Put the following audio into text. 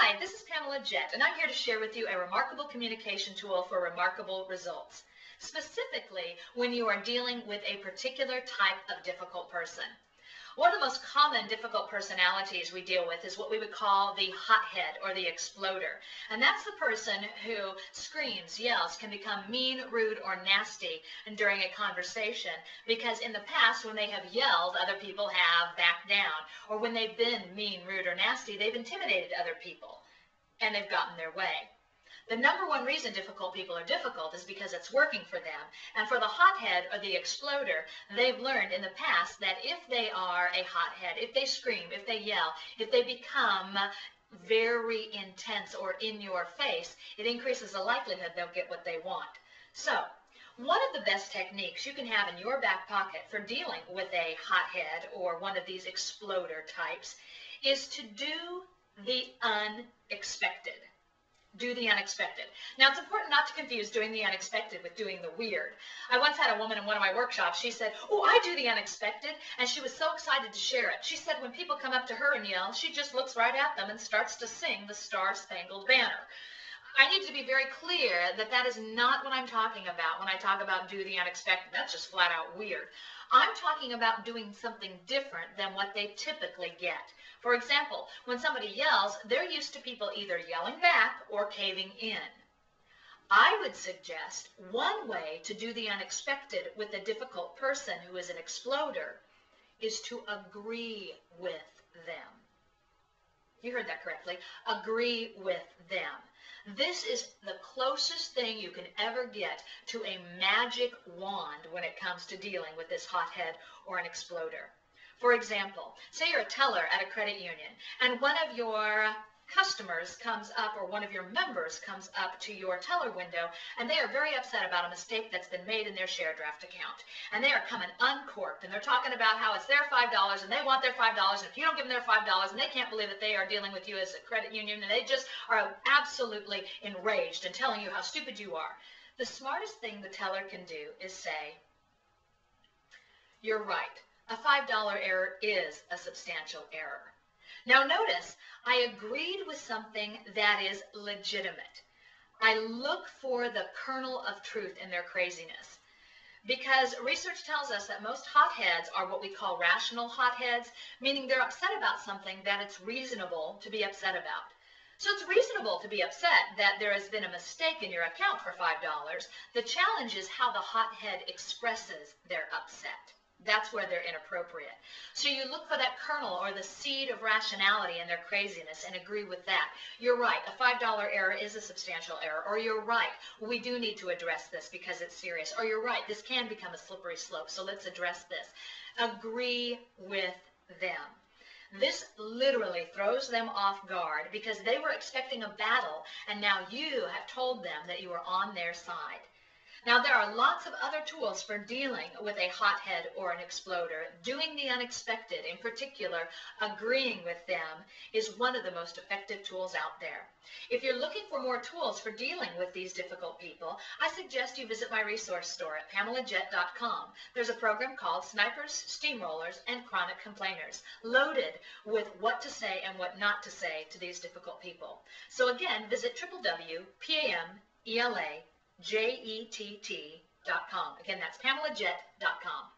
Hi, this is Pamela Jett, and I'm here to share with you a remarkable communication tool for remarkable results, specifically when you are dealing with a particular type of difficult person. One of the most common difficult personalities we deal with is what we would call the hothead or the exploder. And that's the person who screams, yells, can become mean, rude, or nasty during a conversation because in the past when they have yelled, other people have backed down. Or when they've been mean, rude, or nasty, they've intimidated other people and they've gotten their way. The number one reason difficult people are difficult is because it's working for them. And for the hothead or the exploder, they've learned in the past that if they are a hothead, if they scream, if they yell, if they become very intense or in your face, it increases the likelihood they'll get what they want. So, one of the best techniques you can have in your back pocket for dealing with a hothead or one of these exploder types is to do the unexpected. Do the unexpected. Now, it's important not to confuse doing the unexpected with doing the weird. I once had a woman in one of my workshops. She said, "Oh, I do the unexpected," and she was so excited to share it. She said when people come up to her and yell, she just looks right at them and starts to sing the Star-Spangled Banner. I need to be very clear that that is not what I'm talking about when I talk about do the unexpected. That's just flat out weird. I'm talking about doing something different than what they typically get. For example, when somebody yells, they're used to people either yelling back or caving in. I would suggest one way to do the unexpected with a difficult person who is an exploder is to agree with them. You heard that correctly. Agree with them. This is the closest thing you can ever get to a magic wand when it comes to dealing with this hothead or an exploder. For example, say you're a teller at a credit union and one of your customers comes up or one of your members comes up to your teller window and they are very upset about a mistake that's been made in their share draft account. And they are coming uncorked and they're talking about how it's their $5 and they want their $5 and if you don't give them their $5 and they can't believe that they are dealing with you as a credit union and they just are absolutely enraged and telling you how stupid you are. The smartest thing the teller can do is say, "You're right. A $5 error is a substantial error." Now notice, I agreed with something that is legitimate. I look for the kernel of truth in their craziness. Because research tells us that most hotheads are what we call rational hotheads, meaning they're upset about something that it's reasonable to be upset about. So it's reasonable to be upset that there has been a mistake in your account for $5. The challenge is how the hothead expresses their upset. That's where they're inappropriate. So you look for that kernel or the seed of rationality in their craziness and agree with that. You're right, a $5 error is a substantial error. Or you're right, we do need to address this because it's serious. Or you're right, this can become a slippery slope, so let's address this. Agree with them. This literally throws them off guard because they were expecting a battle and now you have told them that you are on their side. Now, there are lots of other tools for dealing with a hothead or an exploder. Doing the unexpected, in particular, agreeing with them, is one of the most effective tools out there. If you're looking for more tools for dealing with these difficult people, I suggest you visit my resource store at PamelaJett.com. There's a program called Snipers, Steamrollers, and Chronic Complainers, loaded with what to say and what not to say to these difficult people. So again, visit www.PamelaJett.com. Again, that's PamelaJett.com.